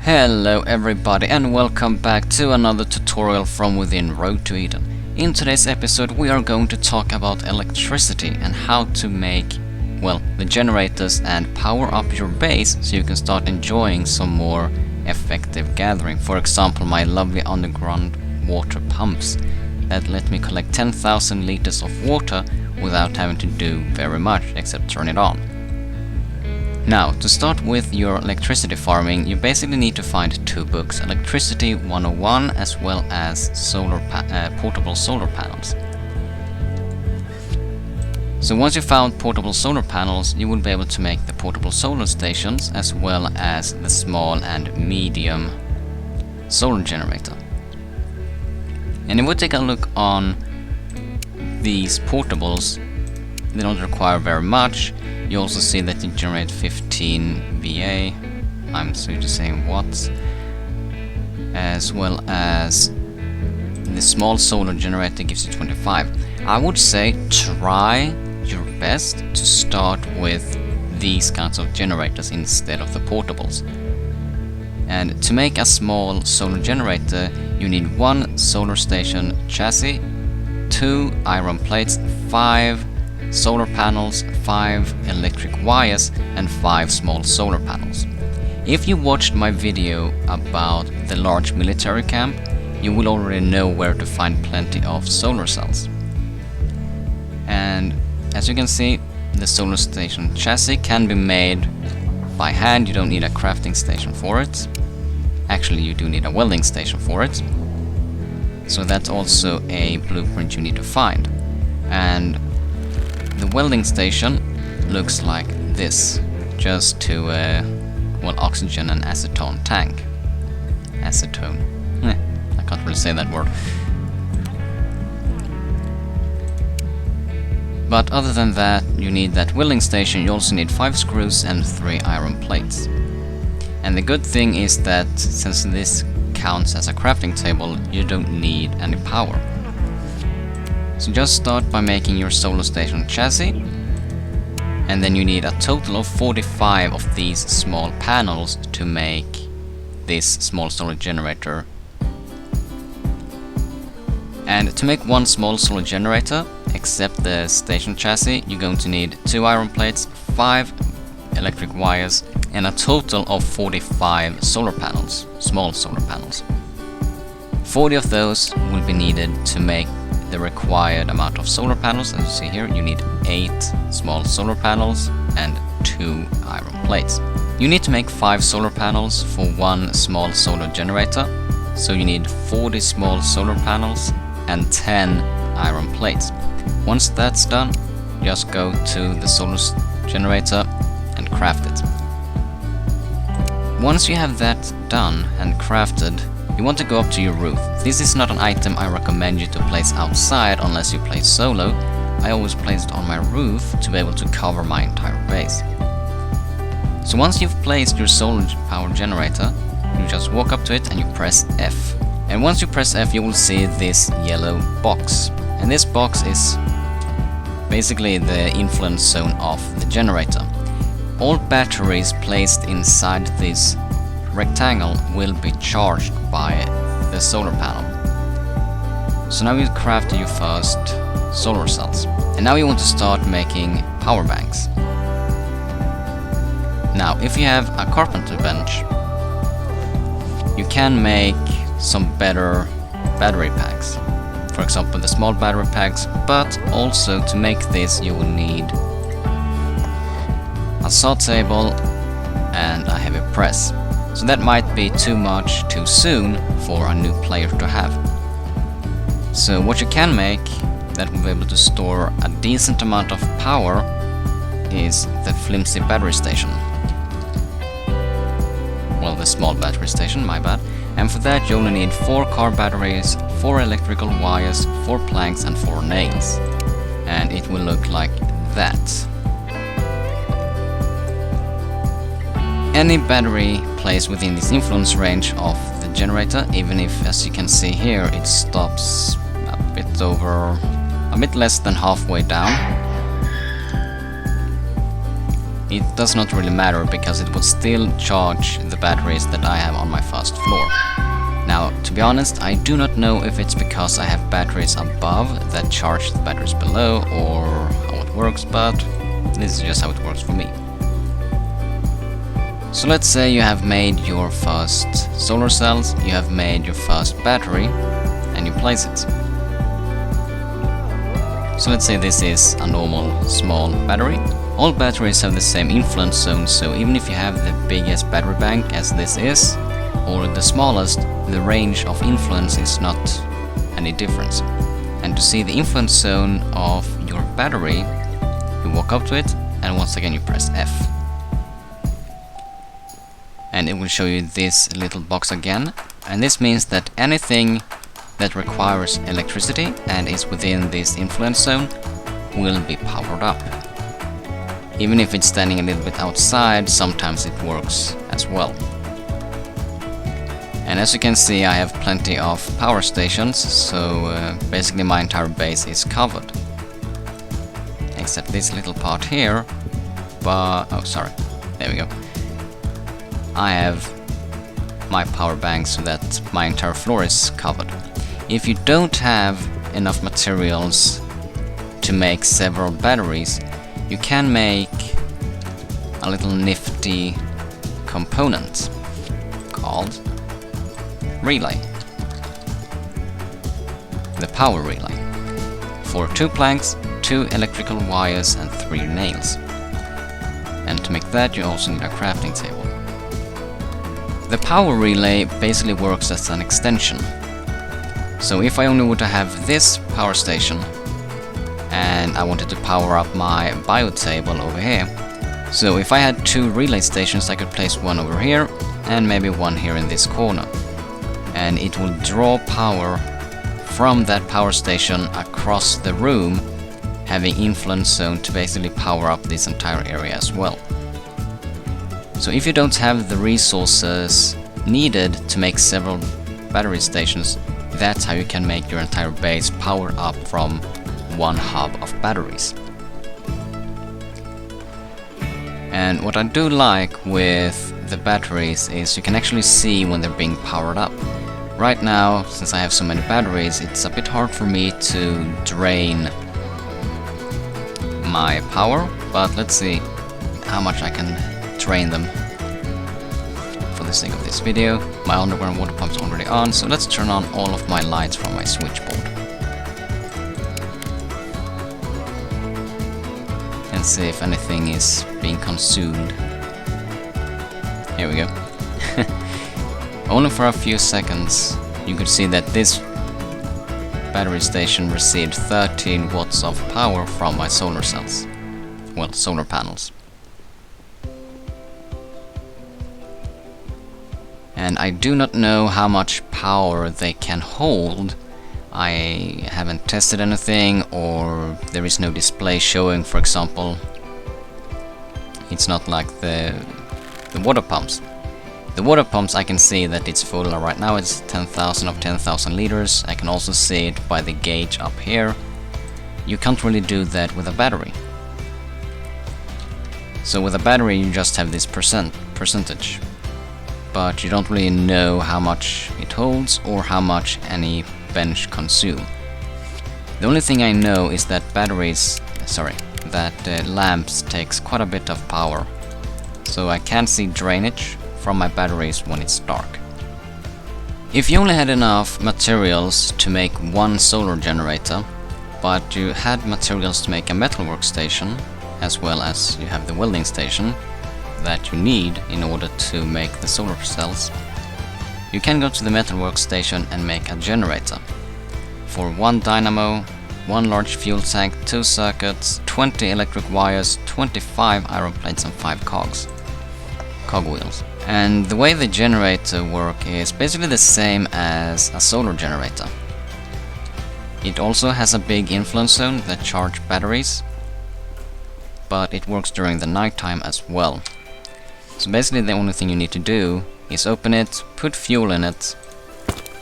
Hello everybody and welcome back to another tutorial from within Road to Eden. In today's episode we are going to talk about electricity and how to make, well, the generators and power up your base so you can start enjoying some more effective gathering. For example, my lovely underground water pumps that let me collect 10,000 liters of water without having to do very much except turn it on. Now, to start with your electricity farming, you basically need to find two books, Electricity 101 as well as portable solar panels. So once you found portable solar panels, you will be able to make the portable solar stations as well as the small and medium solar generator. And if we take a look on these portables, they don't require very much. You also see that you generate 15 VA, I'm so to say watts, as well as the small solar generator gives you 25. I would say try your best to start with these kinds of generators instead of the portables. And to make a small solar generator, you need one solar station chassis, 2 iron plates, 5 solar panels, 5 electric wires and 5 small solar panels. If you watched my video about the large military camp, you will already know where to find plenty of solar cells. And as you can see, the solar station chassis can be made by hand. You don't need a crafting station for it. Actually, you do need a welding station for it. So that's also a blueprint you need to find. And the welding station looks like this, just to oxygen and acetone tank. Acetone. I can't really say that word. But other than that, you need that welding station. You also need 5 screws and 3 iron plates. And the good thing is that since this counts as a crafting table, you don't need any power. So just start by making your solar station chassis, and then you need a total of 45 of these small panels to make this small solar generator. And to make one small solar generator, except the station chassis, you're going to need 2 iron plates, 5 electric wires, and a total of 45 solar panels, small solar panels. 40 of those will be needed to make the required amount of solar panels. As you see here, you need 8 small solar panels and 2 iron plates. You need to make 5 solar panels for 1 small solar generator, so you need 40 small solar panels and 10 iron plates. Once that's done, just go to the solar generator and craft it. Once you have that done and crafted, you want to go up to your roof. This is not an item I recommend you to place outside unless you play solo. I always place it on my roof to be able to cover my entire base. So once you've placed your solar power generator, you just walk up to it and you press F. And once you press F, you will see this yellow box. And this box is basically the influence zone of the generator. All batteries placed inside this rectangle will be charged by the solar panel. So now you craft your first solar cells. And now you want to start making power banks. Now, if you have a carpenter bench, you can make some better battery packs. For example, the small battery packs, but also to make this you will need a saw table and a heavy press. So that might be too much too soon for a new player to have. So what you can make that will be able to store a decent amount of power is the flimsy battery station. Well, the small battery station, my bad. And for that you only need 4 car batteries, 4 electrical wires, 4 planks and 4 nails. And it will look like that. Any battery placed within this influence range of the generator, even if, as you can see here, it stops a bit less than halfway down, it does not really matter because it will still charge the batteries that I have on my first floor. Now, to be honest, I do not know if it's because I have batteries above that charge the batteries below or how it works, but this is just how it works for me. So let's say you have made your first solar cells, you have made your first battery, and you place it. So let's say this is a normal small battery. All batteries have the same influence zone, so even if you have the biggest battery bank as this is, or the smallest, the range of influence is not any difference. And to see the influence zone of your battery, you walk up to it, and once again you press F. And it will show you this little box again, and this means that anything that requires electricity and is within this influence zone will be powered up. Even if it's standing a little bit outside, sometimes it works as well. And as you can see, I have plenty of power stations, so basically my entire base is covered. Except this little part here, but... oh, sorry. There we go. I have my power bank so that my entire floor is covered. If you don't have enough materials to make several batteries, you can make a little nifty component called relay. The power relay. For 2 planks, 2 electrical wires and 3 nails. And to make that you also need a crafting table. The power relay basically works as an extension. So if I only were to have this power station and I wanted to power up my biotable over here, so if I had 2 relay stations I could place one over here and maybe one here in this corner. And it will draw power from that power station across the room, having influence zone to basically power up this entire area as well. So if you don't have the resources needed to make several battery stations, that's how you can make your entire base power up from one hub of batteries. And what I do like with the batteries is you can actually see when they're being powered up. Right now, since I have so many batteries, it's a bit hard for me to drain my power, but let's see how much I can drain them. For the sake of this video, my underground water pump's already on, so let's turn on all of my lights from my switchboard. And see if anything is being consumed. Here we go. Only for a few seconds you could see that this battery station received 13 watts of power from my solar cells. Well, solar panels. And I do not know how much power they can hold. I haven't tested anything, or there is no display showing, for example. It's not like the water pumps. The water pumps, I can see that it's full. Right now it's 10,000 of 10,000 liters. I can also see it by the gauge up here. You can't really do that with a battery. So with a battery you just have this percentage. But you don't really know how much it holds or how much any bench consume. The only thing I know is that lamps takes quite a bit of power. So I can see drainage from my batteries when it's dark. If you only had enough materials to make one solar generator, but you had materials to make a metalwork station, as well as you have the welding station that you need in order to make the solar cells, you can go to the metalwork station and make a generator. For 1 dynamo, 1 large fuel tank, 2 circuits, 20 electric wires, 25 iron plates and 5 cogwheels. And the way the generator works is basically the same as a solar generator. It also has a big influence zone that charges batteries, but it works during the nighttime as well. So basically the only thing you need to do is open it, put fuel in it,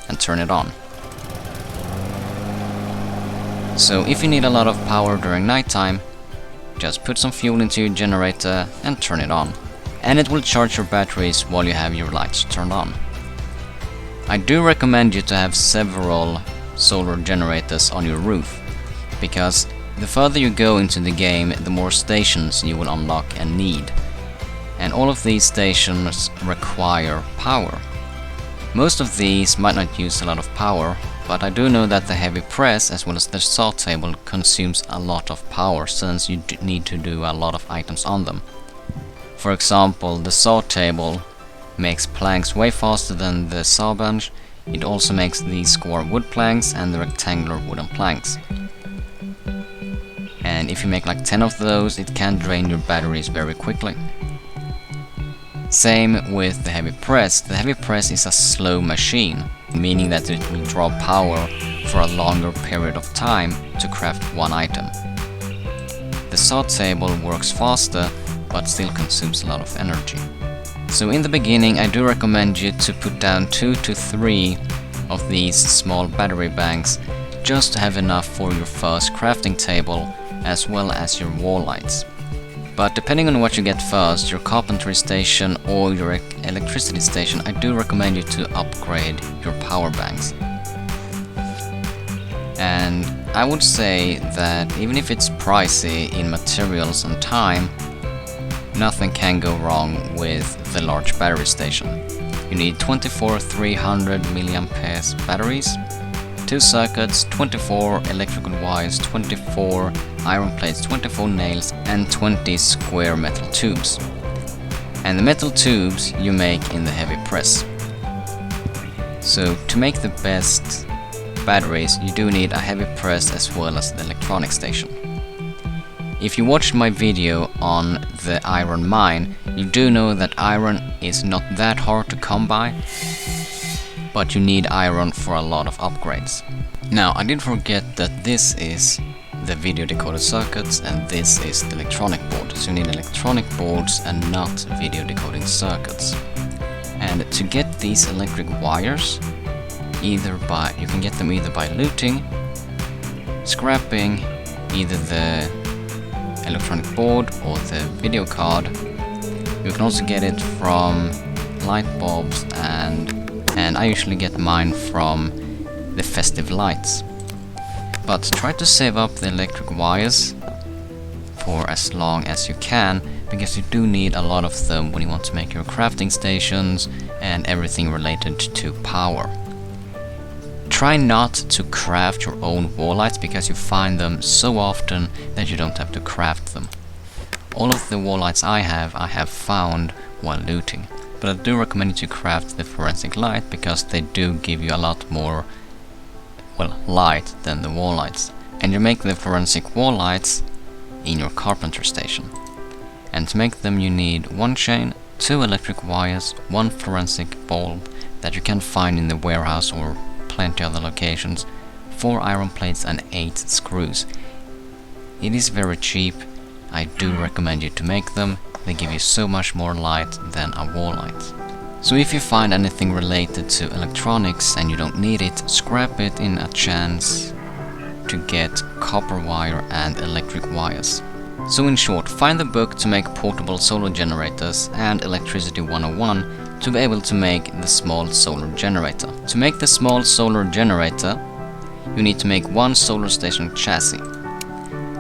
and turn it on. So if you need a lot of power during nighttime, Just put some fuel into your generator and turn it on. And it will charge your batteries while you have your lights turned on. I do recommend you to have several solar generators on your roof, because the further you go into the game, the more stations you will unlock and need. And all of these stations require power. Most of these might not use a lot of power, but I do know that the heavy press as well as the saw table consumes a lot of power, since you need to do a lot of items on them. For example, the saw table makes planks way faster than the saw bench. It also makes the square wood planks and the rectangular wooden planks. And if you make like 10 of those, it can drain your batteries very quickly. Same with the heavy press. The heavy press is a slow machine, meaning that it will draw power for a longer period of time to craft one item. The saw table works faster, but still consumes a lot of energy. So in the beginning, I do recommend you to put down 2 to 3 of these small battery banks, just to have enough for your first crafting table as well as your wall lights. But depending on what you get first, your carpentry station or your electricity station, I do recommend you to upgrade your power banks. And I would say that even if it's pricey in materials and time, nothing can go wrong with the large battery station. You need 24 300 mAh batteries, 2 circuits, 24 electrical wires, 24 iron plates, 24 nails, and 20 square metal tubes. And the metal tubes you make in the heavy press. So to make the best batteries, you do need a heavy press as well as the electronic station. If you watched my video on the iron mine, you do know that iron is not that hard to come by, but you need iron for a lot of upgrades. Now, I did forget that this is the video decoder circuits and this is the electronic board. So you need electronic boards and not video decoding circuits. And to get these electric wires, you can get them either by looting, scrapping either the electronic board or the video card. You can also get it from light bulbs, and I usually get mine from the festive lights. But try to save up the electric wires for as long as you can, because you do need a lot of them when you want to make your crafting stations and everything related to power. Try not to craft your own wall lights, because you find them so often that you don't have to craft them. All of the wall lights I have found while looting. But I do recommend you to craft the forensic light, because they do give you a lot more, light than the wall lights. And you make the forensic wall lights in your carpenter station. And to make them you need 1 chain, 2 electric wires, 1 forensic bulb that you can find in the warehouse or plenty other locations, 4 iron plates and 8 screws. It is very cheap. I do recommend you to make them. They give you so much more light than a wall light. So if you find anything related to electronics and you don't need it, scrap it in a chance to get copper wire and electric wires. So in short, find the book to make portable solar generators and Electricity 101 to be able to make the small solar generator. To make the small solar generator, you need to make 1 solar station chassis.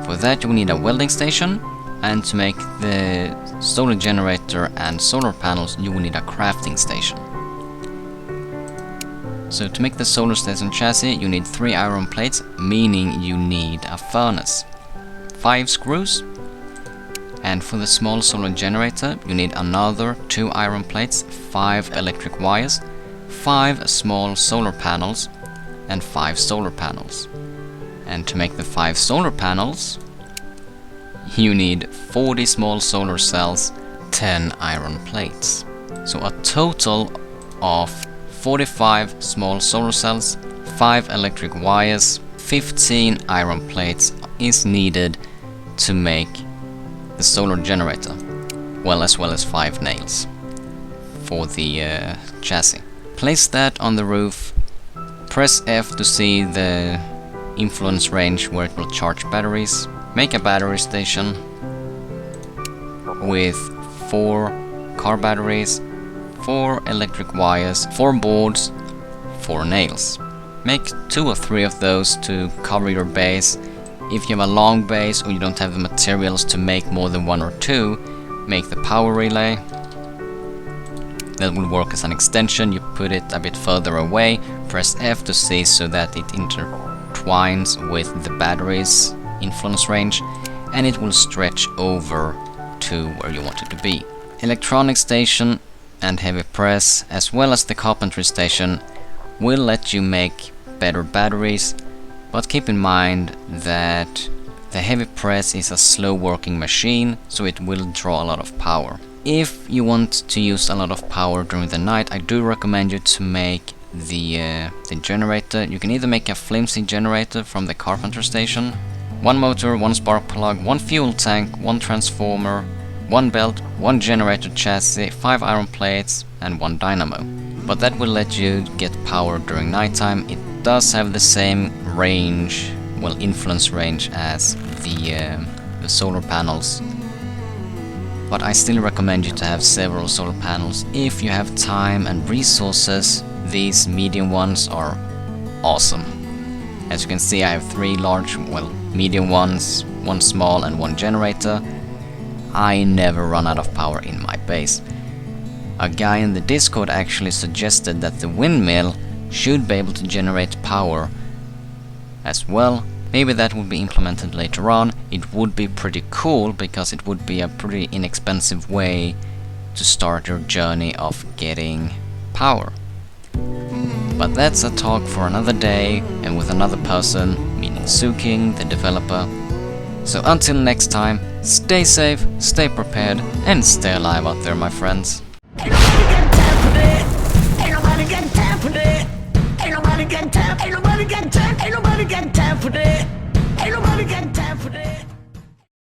For that you will need a welding station, and to make the solar generator and solar panels you will need a crafting station. So to make the solar station chassis you need 3 iron plates, meaning you need a furnace, 5 screws, and for the small solar generator you need another 2 iron plates, 5 electric wires, 5 small solar panels, and 5 solar panels. And to make the 5 solar panels you need 40 small solar cells, 10 iron plates. So a total of 45 small solar cells, 5 electric wires, 15 iron plates is needed to make the solar generator, as well as 5 nails for the chassis. Place that on the roof, press F to see the influence range where it will charge batteries. Make a battery station, with 4 car batteries, 4 electric wires, 4 boards, 4 nails. Make 2 or 3 of those to cover your base. If you have a long base or you don't have the materials to make more than 1 or 2, make the power relay. That will work as an extension. You put it a bit further away, press F to see so that it intertwines with the battery's influence range, and it will stretch over to where you want it to be. Electronic station and heavy press, as well as the carpentry station, will let you make better batteries, but keep in mind that the heavy press is a slow working machine, so it will draw a lot of power. If you want to use a lot of power during the night, I do recommend you to make the generator. You can either make a flimsy generator from the carpenter station, 1 motor, 1 spark plug, 1 fuel tank, 1 transformer, 1 belt, 1 generator chassis, 5 iron plates and 1 dynamo. But that will let you get power during nighttime. It does have the same range, well, influence range as the solar panels. But I still recommend you to have several solar panels if you have time and resources. These medium ones are awesome. As you can see, I have 3 large, well, medium ones, 1 small and 1 generator. I never run out of power in my base. A guy in the Discord actually suggested that the windmill should be able to generate power as well. Maybe that will be implemented later on. It would be pretty cool because it would be a pretty inexpensive way to start your journey of getting power. But that's a talk for another day and with another person, meaning Suking, the developer. So until next time, stay safe, stay prepared, and stay alive out there, my friends.